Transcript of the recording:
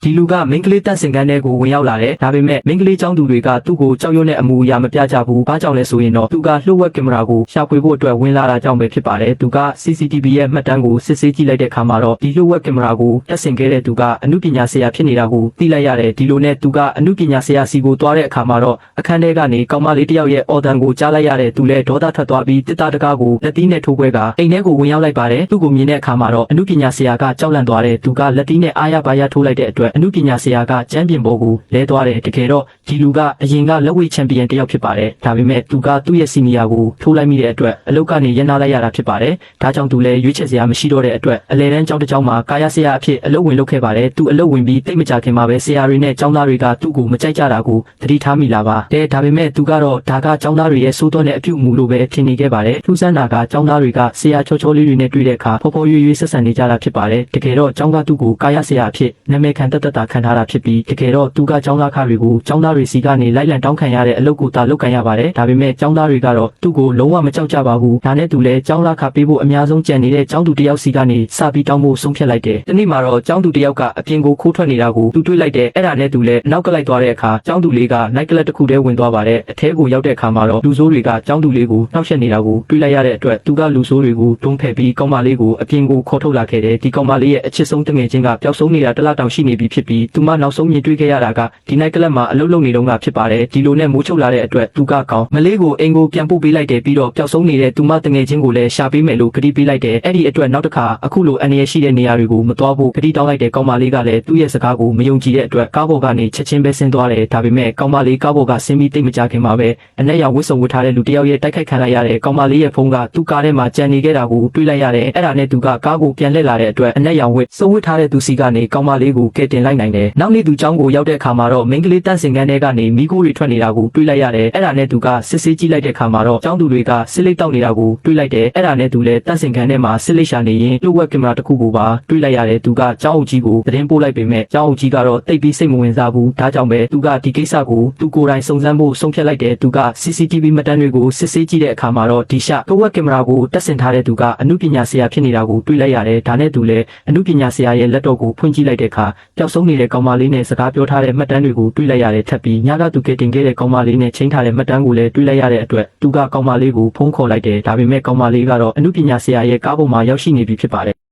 ဒီလူကမိန်းကလေးတန့်စင်ကန်းတဲ့ကိုဝင်ရောက်လာတယ်ဒါပေမဲ့မိန်းကလေးចောင်းသူတွေကသူ့ကိုကြောက်ရွံ့တဲ့အမူအရာမပြကြဘူးဘာကြောင့်လဲဆိုရင်တော့သူကလှုပ်ဝက်ကင်မရာကိုရှာဖွေဖို့အတွက်ဝင်လာတာကြောင့်ပဲဖြစ်ပါတယ်သူက CCTV ရဲ့မှတ်တမ်းကိုစစ်ဆေးကြည့်လိုက်တဲ့အခါမှာတော့ဒီလှုပ်ဝက်ကင်မရာကိုတက်ဆင်ခဲ့တဲ့သူကအမှုပညာဆရာဖြစ်နေတာကိုသိလိုက်ရတယ်ဒီလိုနဲ့သူကအမှုပညာဆရာစီကိုသွားတဲ့အခါမှာတော့အခန်းထဲကနေကောင်မလေးတစ်ယောက်ရဲ့အော်တန်ကိုကြားလိုက်ရတဲ့သူလည်းဒေါသထွက်သွားပြီးတစ်သားတကားကိုလက်သီးနဲ့ထိုးခွဲကအိမ်ထဲကိုဝင်ရောက်လိုက်ပါတယ်သူ့ကိုမြင်တဲ့အခါမှာတော့အမှုပညာဆရာကကြောက်လန့်သွားတယ်သူကလက်သီးနဲ့အားရပါရထိုးလိုက်တဲ့အတွက်အမှုပညာဆရာကကျမ်းပြင်ပေါ်ကိုလဲသွားတယ်တကယ်တော့ဒီလူကအရင်ကလက်ဝှေ့ချန်ပီယံတစ်ယောက်ဖြစ်ပါတယ်ဒါပေမဲ့သူကသူ့ရဲ့စီနီယာကိုထိုးလိုက်မိတဲ့အတွက်အလုပ်ကနေရန်နာလိုက်ရတာဖြစ်ပါတယ်ဒါကြောင့်သူလည်းရွေးချယ်စရာမရှိတော့တဲ့အတွက်အလဲတန်းကျောင်းတစ်ကျောင်းမှာကာယဆရာအဖြစ်အလုပ်ဝင်လုပ်ခဲ့ပါတယ်သူအလုပ်ဝင်ပြီးတိတ်မကြခင်မှာပဲဆရာတွေနဲ့ကျောင်းသားတွေကသူ့ကိုမကြိုက်ကြတာကိုသတိထားမိလာပါဒါပေမဲ့သူကတော့ဒါကကျောင်းသားတွေရဲ့စိုးသွမ်းတဲ့အပြုအမူလိုပဲထင်နေခဲ့ပါတယ်ထူးဆန်းတာကကျောင်းသားတွေကဆရာချောချောလေးတွေနဲ့တွေ့တဲ့အခါဖော်ဖော်ရွေ့ရွေ့ဆက်ဆံနေကြတာဖြစ်ပါတယ်တကယ်တော့ကျောင်းကသူ့ကိုကာယဆရာအဖြစ်နာမည်ခံတတ်တာခံထားတာဖြစ်ပြီးတကယ်တော့သူကကျောင်းသားခတွေကိုကျောင်းသားတွေစီကနေလိုက်လံတောင်းခံရတဲ့အလုပ်ကိုသာလုပ်ခံရပါတယ်ဒါပေမဲ့ကျောင်းသားတွေကတော့သူ့ကိုလုံးဝမကြောက်ကြပါဘူးဒါနဲ့သူလည်းကျောင်းသားခပေးဖို့အများဆုံးကြံနေတဲ့ကျောင်းသူတစ်ယောက်စီကနေစပြီးတောင်းဖို့ဆုံးဖြတ်လိုက်တယ်ဒီနေ့မှာတော့ကျောင်းသူတစ်ယောက်ကအပြင်ကိုခိုးထွက်နေတာကိုသူတွေ့လိုက်တယ်အဲ့ဒါနဲ့သူလည်းနောက်ကလိုက်သွားတဲ့အခါကျောင်းသူလေးကနိုက်ကလပ်တစ်ခုတည်းဝင်သွားပါတယ်အထဲကိုရောက်တဲ့အခါမှာတော့လူဆိုးတွေကကျောင်းသူလေးကိုနှောက်ယှက်နေတာကိုတွေ့လိုက်ရတဲ့အတွက်သူကလူဆိုးတွေကိုတွန်းဖက်ပြီးကောင်မလေးကိုအပြင်ကိုခေါ်ထုတ်လာခဲ့တယ်ဒီကောင်မလေးရဲ့အချစ်ဆုံးတငယ်ချင်းကပျောက်ဆုံးနေတာတစ်လတောင်ရှိနေပြီဖြစ်ပြီးသူမနောက်ဆုံးမြင်တွေ့ခဲ့ရတာကဒီနိုက်ကလပ်မှာအလုပ်လုပ်နေတုန်းကဖြစ်ပါတယ်ဒီလိုနဲ့မိုးချုပ်လာတဲ့အတွက်သူကကောင်မလေးကိုအိမ်ကိုပြန်ပို့ပေးလိုက်တယ်ပြီးတော့ပျောက်ဆုံးနေတဲ့သူမတငယ်ချင်းကိုလည်းရှာပေးမယ်လို့ကတိပေးလိုက်တယ်အဲ့ဒီအတွက်နောက်တစ်ခါအခုလိုအန္တရာယ်ရှိတဲ့နေရာတွေကိုမသွားဖို့ကတိတောင်းလိုက်တဲ့ကောင်မလေးကလည်းသူ့ရဲ့စကားကိုမယုံကြည်တဲ့အတွက်ကားပေါ်ကနေချက်ချင်းပဲဆင်းသွားတယ်ဒါပေမဲ့ကောင်မလေးကားပေါ်ကဆင်းပြီးတိတ်မကြခင်မှာပဲအနက်ရောင်ဝတ်စုံဝတ်ထားတဲ့လူတစ်ယောက်ရဲ့တိုက်ခိုက်ခံလိုက်ရတဲ့ကောင်မလေးရဲ့ဖုန်းကသူ့ကားထဲမှာကြံနေခဲ့တာကိုတွေ့လိုက်ရတယ်အဲ့ဒါနဲ့သူကကားကိုပြန်လှည့်လာတဲ့အတွက်အနက်ရောင်ဝတ်စုံဝတ်ထားတဲ့သူစီကနေကောင်မလေးကိုကယ်တင်လိုက်နိုင်တယ်နောက်နေ့သူចောင်းကိုရောက်တဲ့အခါမှာတော့မိန်းကလေးတန့်စင်ကန်းထဲကနေမိခိုးတွေထွက်နေတာကိုတွေ့လိုက်ရတယ်အဲ့ဒါနဲ့သူကစစ်ဆေးကြည့်လိုက်တဲ့အခါမှာတော့ចောင်းသူတွေကစစ်လိတ်တောက်နေတာကိုတွေ့လိုက်တယ်အဲ့ဒါနဲ့သူလည်းတန့်စင်ကန်းထဲမှာစစ်လိတ်ရှာနေရင်လှုပ်ဝက်ကင်မရာတစ်ခုကိုပါတွေ့လိုက်ရတယ်သူကចောင်းအုပ်ကြီးကိုသတင်းပို့လိုက်ပေမဲ့ចောင်းအုပ်ကြီးကတော့တိတ်ပြီးစိတ်မဝင်စားဘူးဒါကြောင့်ပဲသူကဒီကိစ္စကိုသူကိုယ်တိုင်စုံစမ်းဖို့ဆုံးဖြတ်လိုက်တယ်သူက CCTV မှတ်တမ်းတွေကိုစစ်ဆေးကြည့်တဲ့အခါမှာတော့ဒီရှလှုပ်ဝက်ကင်မရာကိုတက်ဆင်ထားတဲ့သူကအမှုပညာဆရာဖြစ်နေတာကိုတွေ့လိုက်ရတယ်ဒါနဲ့သူလည်းအမှုပညာဆရာရဲ့လက်တော်ကိုဖွင့်ကြည့်လိုက်တဲ့အခါပျောက်ဆုံးနေတဲ့ကောင်မလေးနဲ့စကားပြောထားတဲ့မှတ်တမ်းတွေကိုတွေ့လိုက်ရတယ်ထပ်ပြီးညကသူကတင်ခဲ့တဲ့ကောင်မလေးနဲ့ချိန်ထားတဲ့မှတ်တမ်းကိုလည်းတွေ့လိုက်ရတဲ့အတွက်သူကကောင်မလေးကိုဖုန်းခေါ်လိုက်တယ်ဒါပေမဲ့ကောင်မလေးကတော့အမှုပညာဆရာရဲ့ကားပေါ်မှာရောက်ရှိနေပြီဖြစ်ပါတယ်